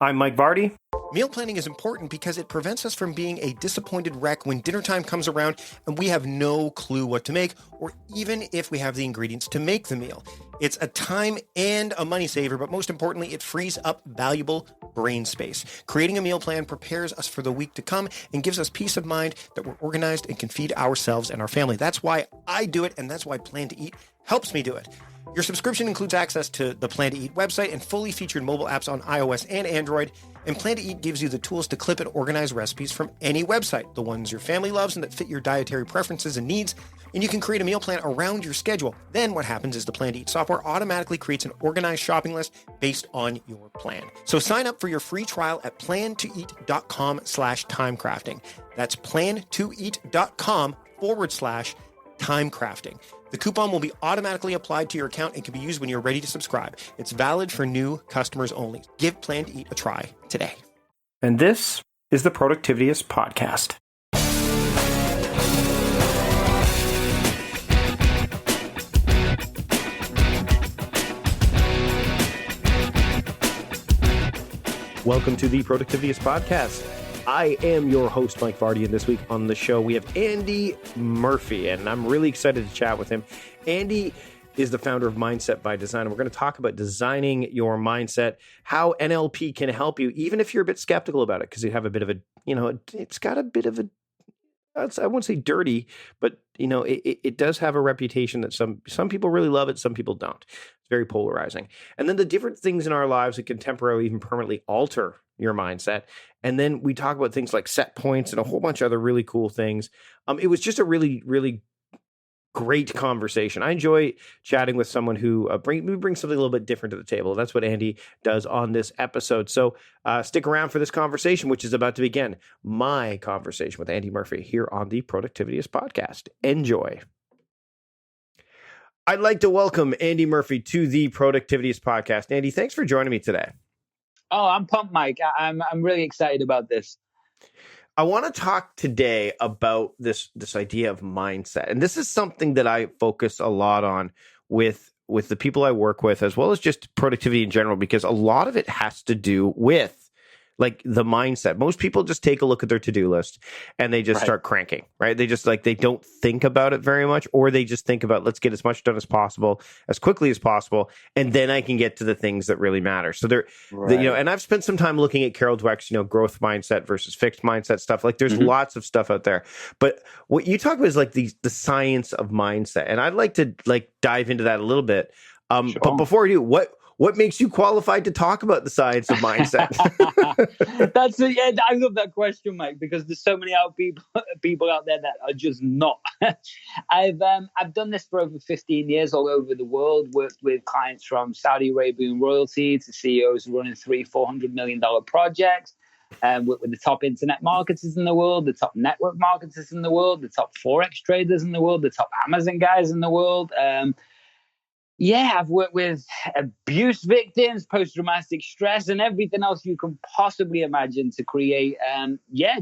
I'm Mike Vardy. Meal planning is important because it prevents us from being a disappointed wreck when dinner time comes around and we have no clue what to make, or even if we have the ingredients to make the meal. It's a time and a money saver, but most importantly, it frees up valuable brain space. Creating a meal plan prepares us for the week to come and gives us peace of mind that we're organized and can feed ourselves and our family. That's why I do it, and that's why Plan to Eat helps me do it. Your subscription includes access to the Plan to Eat website and fully featured mobile apps on iOS and Android. And Plan to Eat gives you the tools to clip and organize recipes from any website, the ones your family loves and that fit your dietary preferences and needs. And you can create a meal plan around your schedule. Then what happens is the Plan to Eat software automatically creates an organized shopping list based on your plan. So sign up for your free trial at plantoeat.com/timecrafting. That's plantoeat.com/timecrafting. The coupon will be automatically applied to your account and can be used when you're ready to subscribe. It's valid for new customers only. Give Plan to Eat a try today. And this is the Productivityist Podcast. Welcome to the Productivityist Podcast. I am your host, Mike Vardy, and this week on the show, we have Andy Murphy, and I'm really excited to chat with him. Andy is the founder of Mindset by Design, and we're going to talk about designing your mindset, how NLP can help you, even if you're a bit skeptical about it, because you have a bit of a, it's got a bit of a, I won't say dirty, but, it does have a reputation that some people really love it, some people don't. It's very polarizing. And then the different things in our lives that can temporarily, even permanently alter your mindset. And then we talk about things like set points and a whole bunch of other really cool things. It was just a really, really great conversation. I enjoy chatting with someone who brings something a little bit different to the table. That's what Andy does on this episode. So stick around for this conversation, which is about to begin. My conversation with Andy Murphy here on the Productivityist Podcast. Enjoy. I'd like to welcome Andy Murphy to the Productivityist Podcast. Andy, thanks for joining me today. Oh, I'm pumped, Mike. I'm really excited about this. I want to talk today about this idea of mindset. And this is something that I focus a lot on with the people I work with, as well as just productivity in general, because a lot of it has to do with like the mindset. Most people just take a look at their to-do list and they just start cranking, right? They just they don't think about it very much, or they just think about, let's get as much done as possible, as quickly as possible. And then I can get to the things that really matter. So and I've spent some time looking at Carol Dweck's, growth mindset versus fixed mindset stuff. Like there's lots of stuff out there, but what you talk about is like the science of mindset. And I'd like to dive into that a little bit. Sure. But before we do, what makes you qualified to talk about the science of mindset? I love that question, Mike, because there's so many people out there that are just not. I've done this for over 15 years all over the world, worked with clients from Saudi Arabian royalty to CEOs running $300-400 million projects, worked with the top internet marketers in the world, the top network marketers in the world, the top Forex traders in the world, the top Amazon guys in the world. I've worked with abuse victims, post-traumatic stress, and everything else you can possibly imagine to create,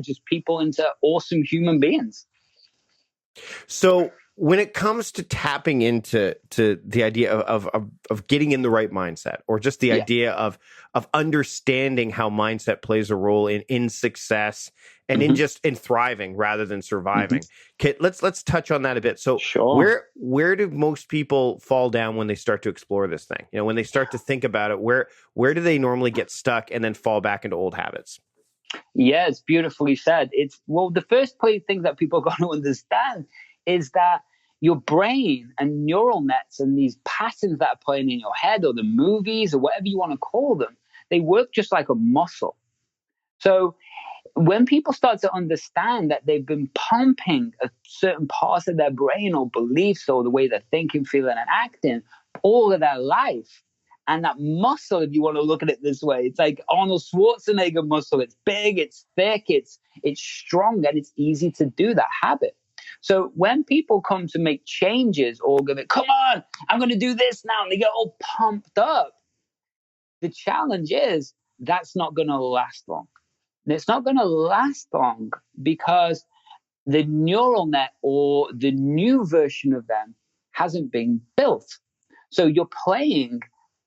just people into awesome human beings. So when it comes to tapping into the idea of getting in the right mindset, or just the idea of understanding how mindset plays a role in success and in thriving rather than surviving. Okay, let's touch on that a bit. So sure. Where do most people fall down when they start to explore this thing? When they start to think about it, where do they normally get stuck and then fall back into old habits? Yeah, it's beautifully said. The first thing that people are going to understand is that your brain and neural nets and these patterns that are playing in your head, or the movies or whatever you want to call them, they work just like a muscle. So when people start to understand that they've been pumping a certain parts of their brain or beliefs or the way they're thinking, feeling, and acting all of their life, and that muscle, if you want to look at it this way, it's like Arnold Schwarzenegger muscle. It's big, it's thick, it's strong, and it's easy to do that habit. So when people come to make changes or go, come on, I'm going to do this now, and they get all pumped up, the challenge is that's not going to last long. And it's not going to last long because the neural net or the new version of them hasn't been built. So you're playing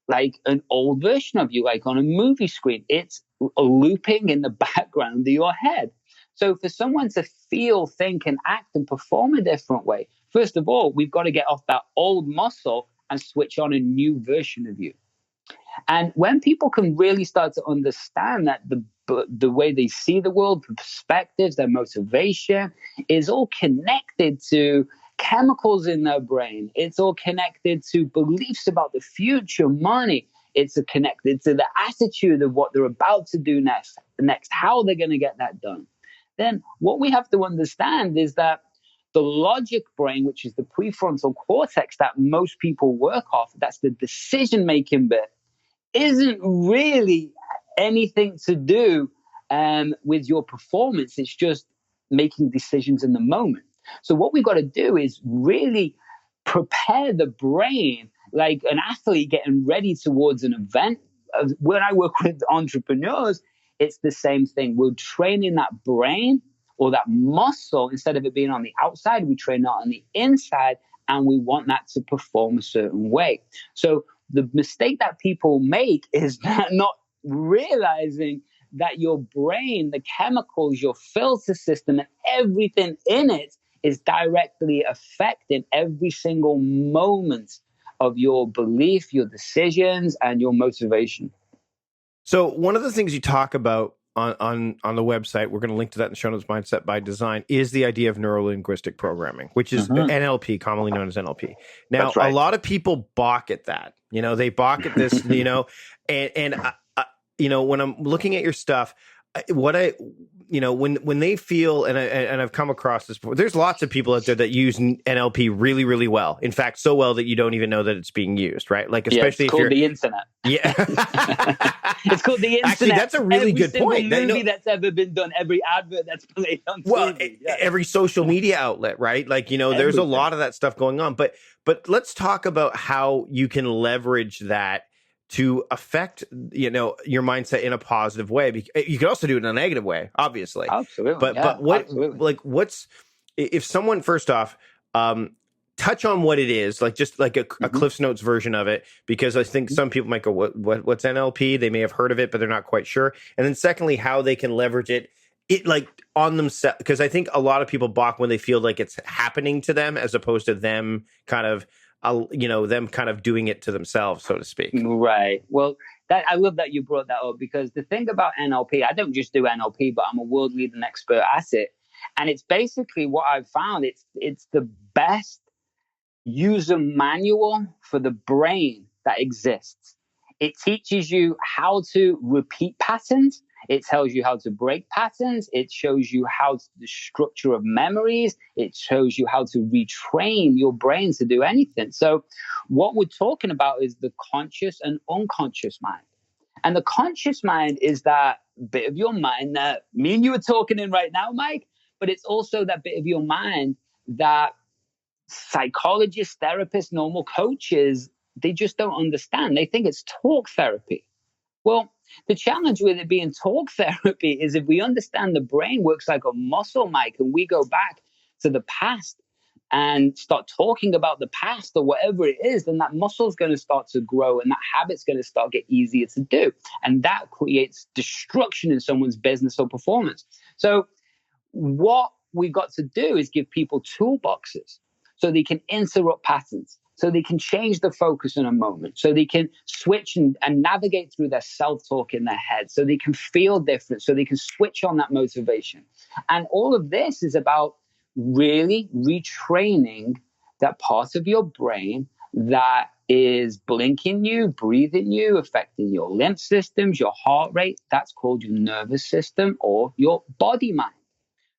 like an old version of you, like on a movie screen. It's looping in the background of your head. So for someone to feel, think, and act and perform a different way, first of all, we've got to get off that old muscle and switch on a new version of you. And when people can really start to understand that the way they see the world, the perspectives, their motivation is all connected to chemicals in their brain. It's all connected to beliefs about the future, money. It's connected to the attitude of what they're about to do next, how they're going to get that done. Then what we have to understand is that the logic brain, which is the prefrontal cortex that most people work off, that's the decision-making bit, isn't really anything to do with your performance. It's just making decisions in the moment. So what we've got to do is really prepare the brain like an athlete getting ready towards an event. When I work with entrepreneurs, it's the same thing. We're training that brain or that muscle. Instead of it being on the outside, we train it on the inside, and we want that to perform a certain way. So the mistake that people make is not realizing that your brain, the chemicals, your filter system, and everything in it is directly affecting every single moment of your belief, your decisions, and your motivation. So one of the things you talk about on the website, we're going to link to that in the show notes, Mindset by Design, is the idea of neuro-linguistic programming, which is NLP, commonly known as NLP. Now, a lot of people balk at that. They balk at this, and when I'm looking at your stuff, when they feel, and I've come across this before, there's lots of people out there that use NLP really, really well. In fact, so well that you don't even know that it's being used, right? Like, especially it's called the internet. Yeah. It's called the internet. Actually, that's a really good point. Every movie that's ever been done, every advert that's played on TV. Every social media outlet, right? Like, there's a lot of that stuff going on. But let's talk about how you can leverage that to affect, your mindset in a positive way. You can also do it in a negative way, obviously. Absolutely. But what's, if someone, first off, touch on what it is, like just like a Cliff's Notes version of it, because I think some people might go, what's NLP? They may have heard of it, but they're not quite sure. And then secondly, how they can leverage it like on themselves, because I think a lot of people balk when they feel like it's happening to them as opposed to them kind of doing it to themselves, so to speak. Right. Well, I love that you brought that up, because the thing about NLP, I don't just do NLP, but I'm a world leading expert at it. And it's basically what I've found. It's the best user manual for the brain that exists. It teaches you how to repeat patterns. It tells you how to break patterns. It shows you the structure of memories. It shows you how to retrain your brain to do anything. So what we're talking about is the conscious and unconscious mind. And the conscious mind is that bit of your mind that me and you are talking in right now, Mike, but it's also that bit of your mind that psychologists, therapists, normal coaches, they just don't understand. They think it's talk therapy. Well, the challenge with it being talk therapy is if we understand the brain works like a muscle, Mike, and we go back to the past and start talking about the past or whatever it is, then that muscle is going to start to grow and that habit's going to start to get easier to do. And that creates destruction in someone's business or performance. So what we got to do is give people toolboxes so they can interrupt patterns, so they can change the focus in a moment, so they can switch and navigate through their self-talk in their head, so they can feel different, so they can switch on that motivation. And all of this is about really retraining that part of your brain that is blinking you, breathing you, affecting your lymph systems, your heart rate. That's called your nervous system or your body mind.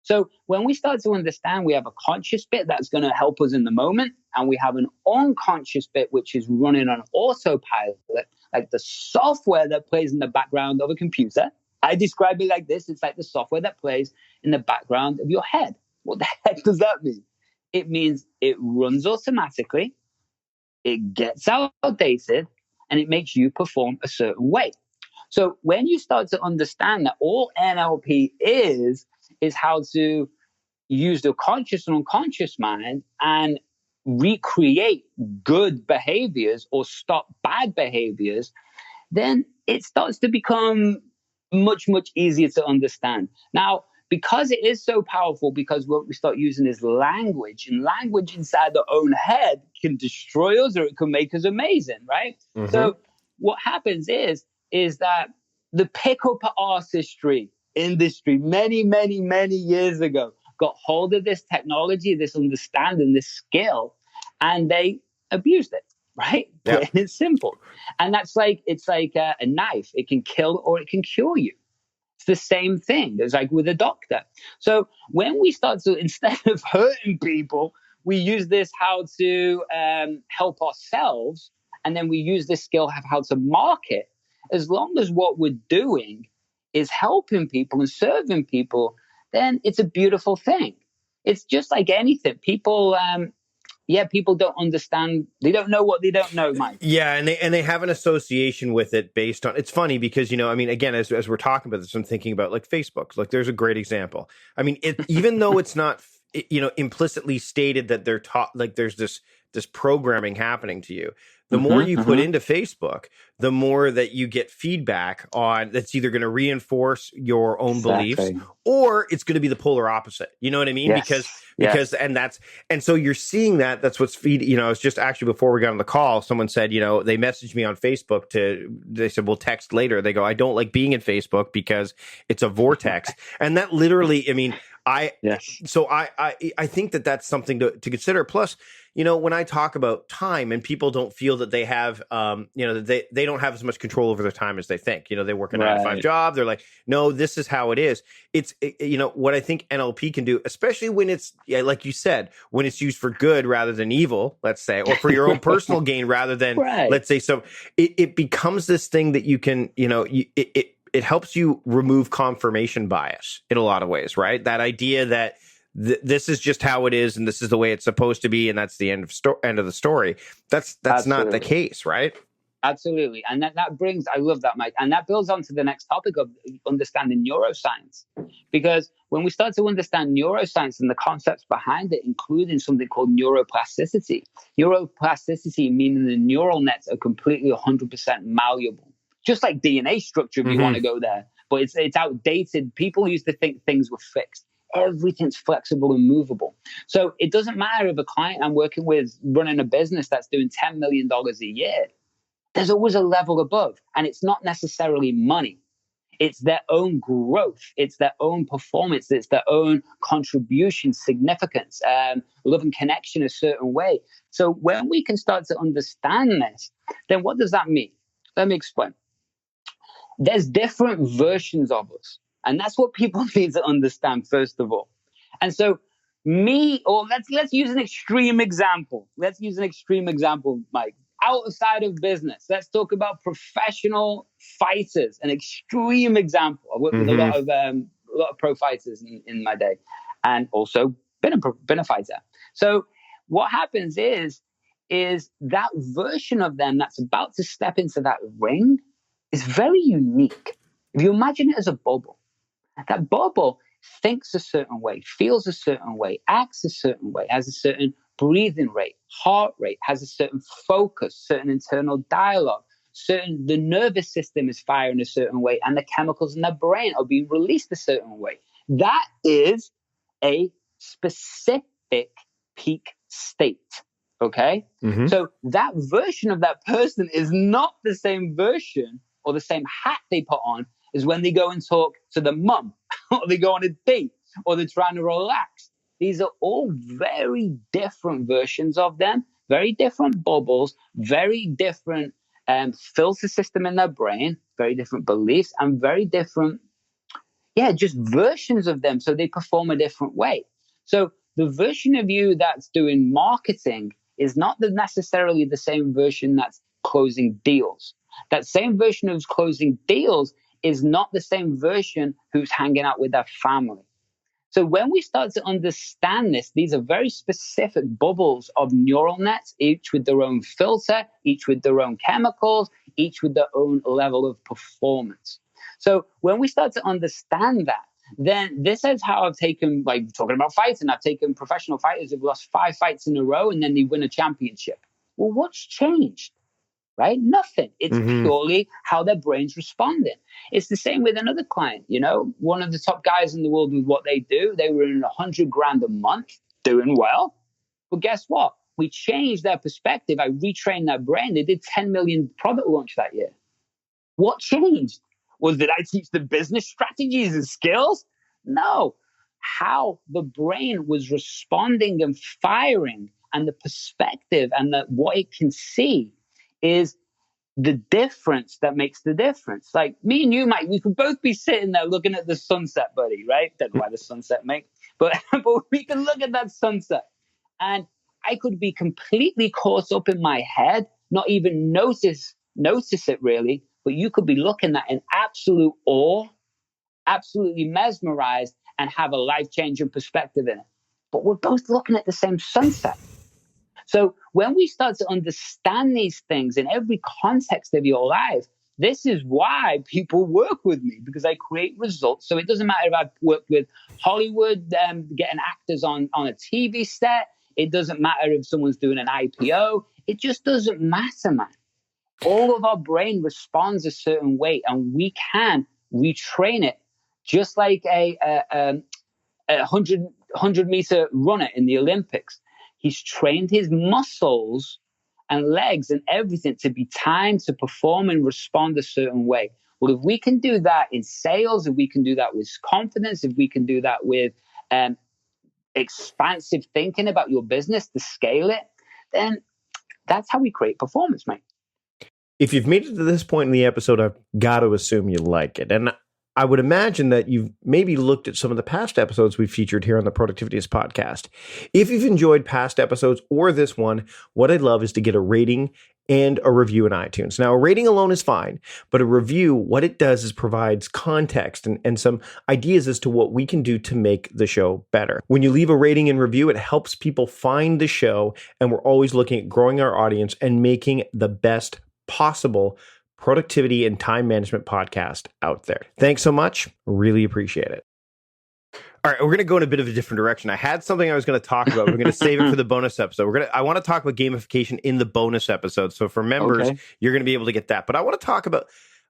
So when we start to understand we have a conscious bit that's going to help us in the moment, and we have an unconscious bit which is running on autopilot, like the software that plays in the background of a computer. I describe it like this. It's like the software that plays in the background of your head. What the heck does that mean? It means it runs automatically, it gets outdated, and it makes you perform a certain way. So when you start to understand that all NLP is how to use the conscious and unconscious mind and recreate good behaviors or stop bad behaviors, then it starts to become much, much easier to understand. Now, because it is so powerful, because what we start using is language, and language inside our own head can destroy us or it can make us amazing, right? Mm-hmm. So what happens is that the pickup artistry industry many, many, many years ago got hold of this technology, this understanding, this skill, and they abused it, right? Yeah. Plain and simple. And it's like a knife. It can kill or it can cure you. It's the same thing. It's like with a doctor. So when we start to, instead of hurting people, we use this how to help ourselves, and then we use this skill of how to market. As long as what we're doing is helping people and serving people, then it's a beautiful thing. It's just like anything. People, people don't understand. They don't know what they don't know, Mike. Yeah, and they have an association with it based on. It's funny because I mean, again, as we're talking about this, I'm thinking about like Facebook. Like, there's a great example. I mean, even though it's not implicitly stated that they're taught, like there's this programming happening to you. The more you put into Facebook, the more that you get feedback on that's either going to reinforce your own beliefs or it's going to be the polar opposite. You know what I mean? Yes. Because and so you're seeing that. That's what's feeding. It's just actually before we got on the call, someone said, they messaged me on Facebook they said, we'll text later. They go, I don't like being in Facebook because it's a vortex. And that literally, I mean, I think that that's something to consider. Plus, when I talk about time and people don't feel that they have, that they don't have as much control over their time as they think. They work a 9-to-5 job. They're like, no, this is how it is. It's, what I think NLP can do, especially when it's, like you said, when it's used for good rather than evil, let's say, or for your own personal gain rather than, let's say, so it becomes this thing that you can, it helps you remove confirmation bias in a lot of ways, right? That idea that this is just how it is and this is the way it's supposed to be and that's the end of the story. That's not the case, right? Absolutely. And that brings, I love that, Mike. And that builds on to the next topic of understanding neuroscience. Because when we start to understand neuroscience and the concepts behind it, including something called neuroplasticity meaning the neural nets are completely 100% malleable. Just like DNA structure, if you want to go there. But it's outdated. People used to think things were fixed. Everything's flexible and movable. So it doesn't matter if a client I'm working with running a business that's doing $10 million a year. There's always a level above. And it's not necessarily money. It's their own growth. It's their own performance. It's their own contribution, significance, love and connection a certain way. So when we can start to understand this, then what does that mean? Let me explain. There's different versions of us. And that's what people need to understand, first of all. And so let's use an extreme example. Mike. Outside of business, let's talk about professional fighters, an extreme example. I worked with a lot of pro fighters in my day and also been a fighter. So what happens is that version of them that's about to step into that ring is very unique. If you imagine it as a bubble, that bubble thinks a certain way, feels a certain way, acts a certain way, has a certain breathing rate, heart rate, has a certain focus, certain internal dialogue, the nervous system is firing a certain way, and the chemicals in the brain are being released a certain way. That is a specific peak state. Okay? So that version of that person is not the same version or the same hat they put on as when they go and talk to the mum or they go on a date or they're trying to relax. These are all very different versions of them, very different bubbles, very different filter system in their brain, very different beliefs, and very different, just versions of them. So they perform a different way. So the version of you that's doing marketing is not necessarily the same version that's closing deals. That same version who's closing deals is not the same version who's hanging out with their family. So when we start to understand this, these are very specific bubbles of neural nets, each with their own filter, each with their own chemicals, each with their own level of performance. So when we start to understand that, then this is how I've taken, like talking about fighting, I've taken professional fighters who've lost 5 fights in a row and then they win a championship. Well, what's changed? right? Nothing. It's Mm-hmm. purely how their brain's responding. It's the same with another client, one of the top guys in the world with what they do. They were in 100 grand a month, doing well. But guess what? We changed their perspective. I retrained their brain. They did 10 million product launch that year. What changed? Did I teach the business strategies and skills? No. How the brain was responding and firing, and the perspective and what it can see is the difference that makes the difference. Like me and you, Mike, we could both be sitting there looking at the sunset, buddy, right? Don't know why the sunset, mate. But we can look at that sunset, and I could be completely caught up in my head, not even notice it really, but you could be looking at in absolute awe, absolutely mesmerized, and have a life-changing perspective in it. But we're both looking at the same sunset. So when we start to understand these things in every context of your life, this is why people work with me, because I create results. So it doesn't matter if I've worked with Hollywood, getting actors on a TV set. It doesn't matter if someone's doing an IPO. It just doesn't matter, man. All of our brain responds a certain way, and we can retrain it, just like a 100-meter runner in the Olympics. He's trained his muscles and legs and everything to be timed to perform and respond a certain way. Well, if we can do that in sales, if we can do that with confidence, if we can do that with expansive thinking about your business to scale it, then that's how we create performance, mate. If you've made it to this point in the episode, I've got to assume you like it. And I would imagine that you've maybe looked at some of the past episodes we've featured here on the Productivityist podcast. If you've enjoyed past episodes or this one, what I'd love is to get a rating and a review in iTunes. Now, a rating alone is fine, but a review, what it does is provides context and some ideas as to what we can do to make the show better. When you leave a rating and review, it helps people find the show, and we're always looking at growing our audience and making the best possible productivity and time management podcast out there. Thanks so much. Really appreciate it. All right, we're going to go in a bit of a different direction. I had something I was going to talk about. We're going to save it for the bonus episode. I want to talk about gamification in the bonus episode. So for members, You're going to be able to get that. But I want to talk about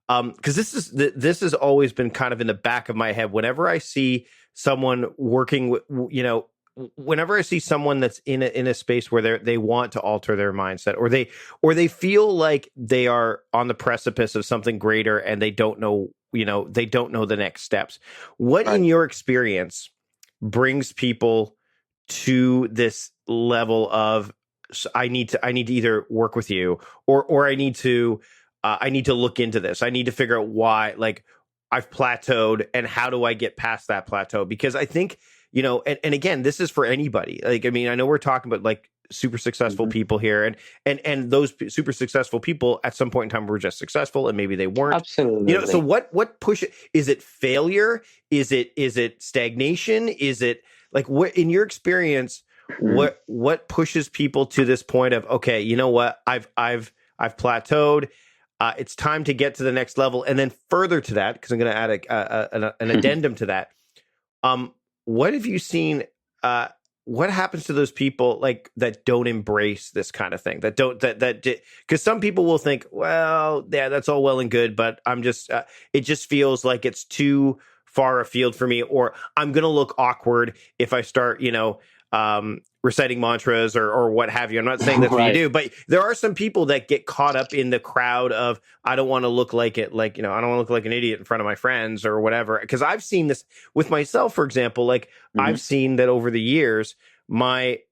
because this has always been kind of in the back of my head. Whenever I see someone working with, whenever I see someone that's in a space where they want to alter their mindset, or they feel like they are on the precipice of something greater and they don't know the next steps. What in your experience brings people to this level of I need to either work with you or I need to look into this. I need to figure out why, like, I've plateaued and how do I get past that plateau? Because I think, and again, this is for anybody. Like, I mean, I know we're talking about like super successful people here, and those super successful people at some point in time were just successful and maybe they weren't. Absolutely. So what push it? Is it failure? Is it stagnation? Is it like, what in your experience, what pushes people to this point of, okay, you know what? I've plateaued. It's time to get to the next level. And then further to that, because I'm going to add an addendum to that. What have you seen? What happens to those people like that don't embrace this kind of thing? Because some people will think, well, yeah, that's all well and good, but I'm just, it just feels like it's too far afield for me, or I'm going to look awkward if I start, reciting mantras or what have you. I'm not saying that's what you do, but there are some people that get caught up in the crowd of, I don't want to look like it, like, I don't want to look like an idiot in front of my friends or whatever. Because I've seen this with myself, for example. Like, I've seen that over the years, I've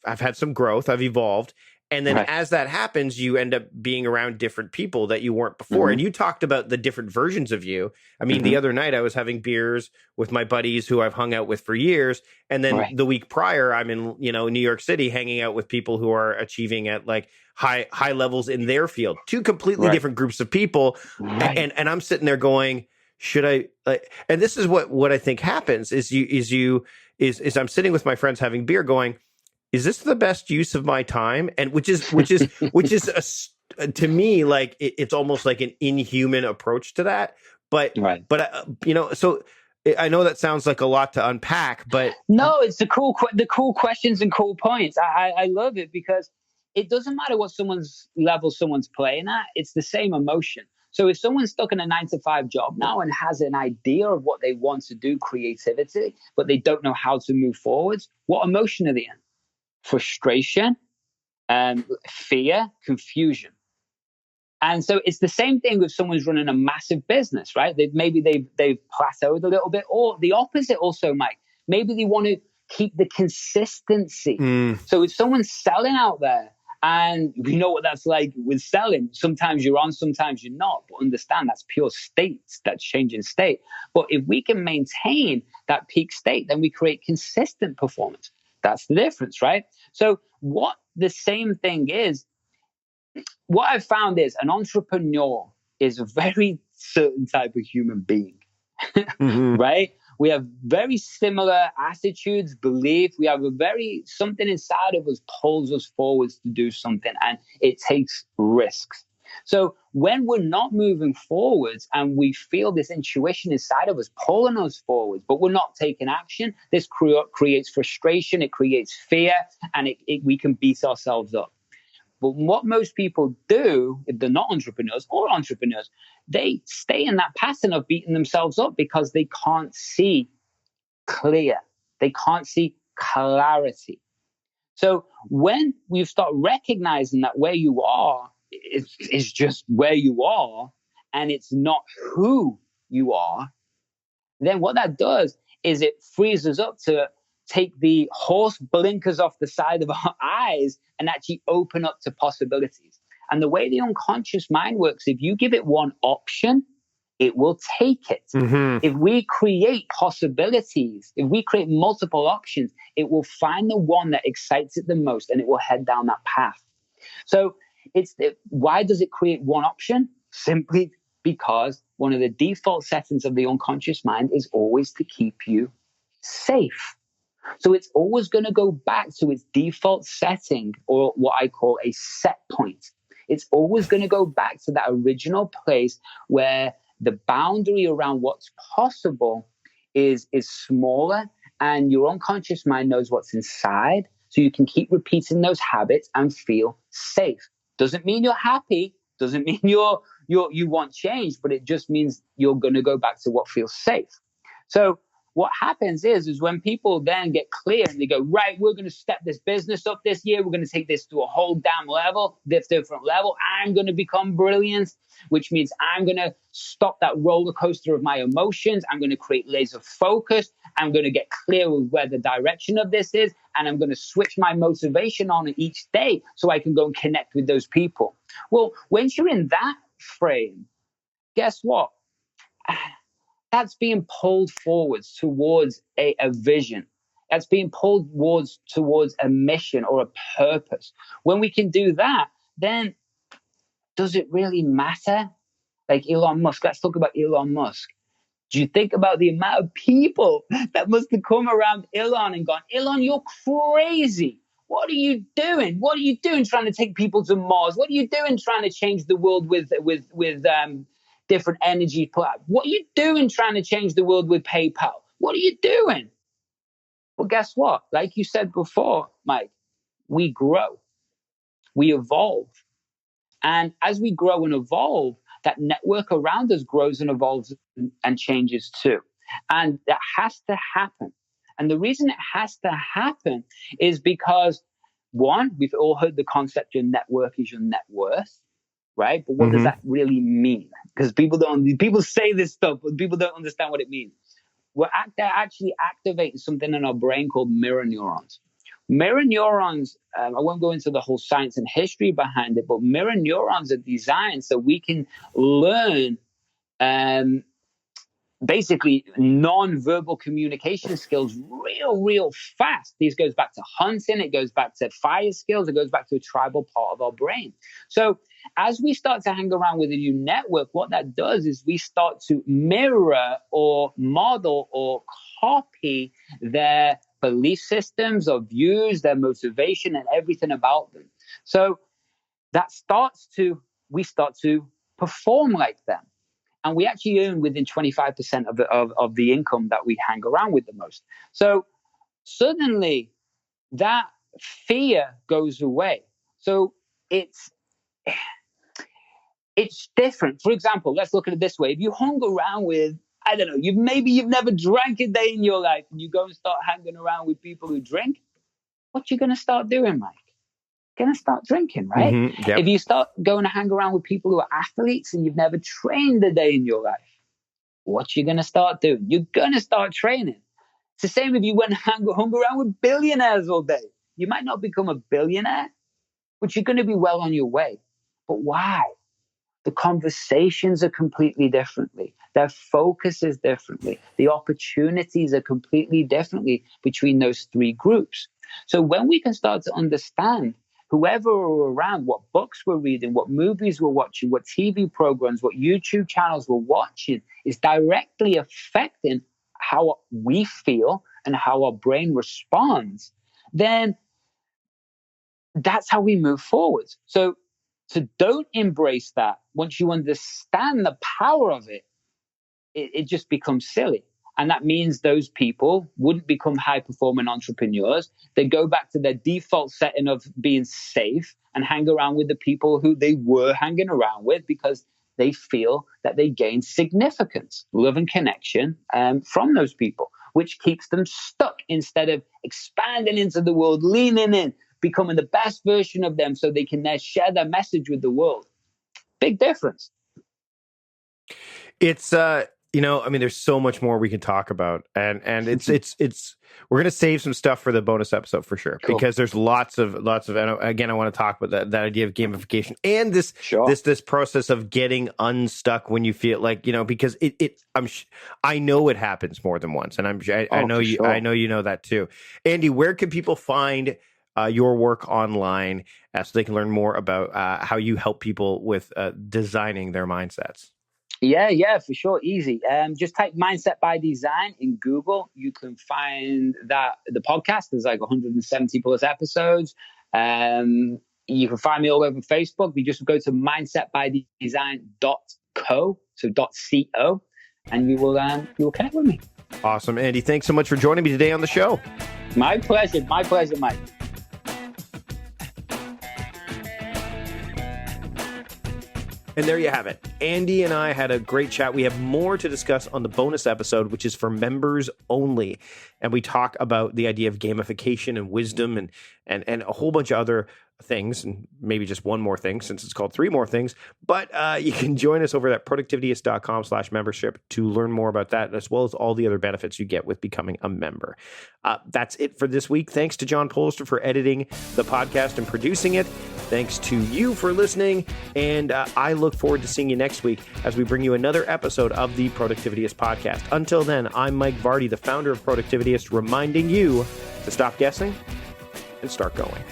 had some growth, I've evolved. And then as that happens, you end up being around different people that you weren't before. And you talked about the different versions of you. I mean, the other night I was having beers with my buddies who I've hung out with for years. And then the week prior, I'm in, New York City hanging out with people who are achieving at like high levels in their field. Two completely different groups of people. And I'm sitting there going, should I like, and this is what I think happens is I'm sitting with my friends having beer going, is this the best use of my time? And which is to me, like it's almost like an inhuman approach to that. But so I know that sounds like a lot to unpack, but no, it's the cool questions and cool points. I love it because it doesn't matter what someone's playing at. It's the same emotion. So if someone's stuck in a 9 to 5 job now and has an idea of what they want to do, creativity, but they don't know how to move forwards, what emotion are they in? Frustration, fear, confusion. And so it's the same thing with someone's running a massive business, right? Maybe they've plateaued a little bit, or the opposite also, Mike. Maybe they want to keep the consistency. So if someone's selling out there, and we know what that's like with selling, sometimes you're on, sometimes you're not, but understand that's pure states, that's changing state. But if we can maintain that peak state, then we create consistent performance. That's the difference, right? So what the same thing is, what I've found is an entrepreneur is a very certain type of human being, right? We have very similar attitudes, belief. We have something inside of us pulls us forwards to do something, and it takes risks. So when we're not moving forwards and we feel this intuition inside of us pulling us forwards, but we're not taking action, this creates frustration, it creates fear, and we can beat ourselves up. But what most people do, if they're not entrepreneurs or entrepreneurs, they stay in that pattern of beating themselves up because they can't see clear. They can't see clarity. So when you start recognizing that where you are is just where you are, and it's not who you are, then what that does is it frees us up to take the horse blinkers off the side of our eyes and actually open up to possibilities. And the way the unconscious mind works, if you give it one option, it will take it. If we create possibilities, if we create multiple options, it will find the one that excites it the most, and it will head down that path. So why does it create one option? Simply because one of the default settings of the unconscious mind is always to keep you safe. So it's always going to go back to its default setting, or what I call a set point. It's always going to go back to that original place where the boundary around what's possible is smaller, and your unconscious mind knows what's inside. So you can keep repeating those habits and feel safe. Doesn't mean you're happy. Doesn't mean you want change, but it just means you're going to go back to what feels safe. So what happens is when people then get clear and they go, right, we're going to step this business up this year. We're going to take this to a whole damn level, this different level. I'm going to become brilliant, which means I'm going to stop that roller coaster of my emotions. I'm going to create laser focus. I'm going to get clear with where the direction of this is. And I'm going to switch my motivation on each day so I can go and connect with those people. Well, once you're in that frame, guess what? That's being pulled forwards towards a vision. That's being pulled towards a mission or a purpose. When we can do that, then does it really matter? Like Elon Musk, let's talk about Elon Musk. Do you think about the amount of people that must have come around Elon and gone, Elon, you're crazy. What are you doing? What are you doing trying to take people to Mars? What are you doing trying to change the world with different energy? What are you doing trying to change the world with PayPal? What are you doing? Well, guess what? Like you said before, Mike, we grow, we evolve. And as we grow and evolve, that network around us grows and evolves and changes too. And that has to happen. And the reason it has to happen is because, one, we've all heard the concept your network is your net worth, right? But what does that really mean? Because people say this stuff, but people don't understand what it means. We're actually activating something in our brain called mirror neurons. Mirror neurons, I won't go into the whole science and history behind it, but mirror neurons are designed so we can learn basically non-verbal communication skills real fast. This goes back to hunting, it goes back to fire skills, it goes back to a tribal part of our brain. So as we start to hang around with a new network, what that does is we start to mirror or model or copy their belief systems or views, their motivation and everything about them. So we start to perform like them. And we actually earn within 25% of the income that we hang around with the most. So suddenly that fear goes away. So it's different. For example, let's look at it this way. If you hung around with, I don't know, you've never drank a day in your life, and you go and start hanging around with people who drink, what you going to start doing, Mike? Going to start drinking, right? Mm-hmm. Yep. If you start going to hang around with people who are athletes and you've never trained a day in your life, what you going to start doing? You're going to start training. It's the same if you went and hung around with billionaires all day. You might not become a billionaire, but you're going to be well on your way. But why? The conversations are completely differently. Their focus is differently. The opportunities are completely differently between those three groups. So when we can start to understand whoever are around, what books we're reading, what movies we're watching, what TV programs, what YouTube channels we're watching is directly affecting how we feel and how our brain responds, then that's how we move forward. So don't embrace that. Once you understand the power of it, it just becomes silly. And that means those people wouldn't become high-performing entrepreneurs. They go back to their default setting of being safe and hang around with the people who they were hanging around with because they feel that they gain significance, love and connection from those people, which keeps them stuck instead of expanding into the world, leaning in, becoming the best version of them so they can share their message with the world. Big difference. It's there's so much more we can talk about, and it's we're gonna save some stuff for the bonus episode for sure, cool. Because there's lots of. And again, I want to talk about that idea of gamification and this process of getting unstuck when you feel like because I know it happens more than once, and I know you know that too. Andy, where can people find your work online so they can learn more about how you help people with designing their mindsets? Yeah, for sure. Easy. Just type Mindset by Design in Google. You can find that the podcast, there's like 170 plus episodes. You can find me all over Facebook. You just go to mindsetbydesign.co, so .co, and you will connect with me. Awesome. Andy, thanks so much for joining me today on the show. My pleasure, Mike. And there you have it. Andy and I had a great chat. We have more to discuss on the bonus episode, which is for members only. And we talk about the idea of gamification and wisdom and a whole bunch of other things, and maybe just one more thing since it's called 3 more things. But you can join us over at productivityist.com/membership to learn more about that, as well as all the other benefits you get with becoming a member. That's it for this week. Thanks to John Polster for editing the podcast and producing it. Thanks to you for listening. And I look forward to seeing you next week as we bring you another episode of the Productivityist podcast. Until then, I'm Mike Vardy, the founder of Productivityist, reminding you to stop guessing and start going.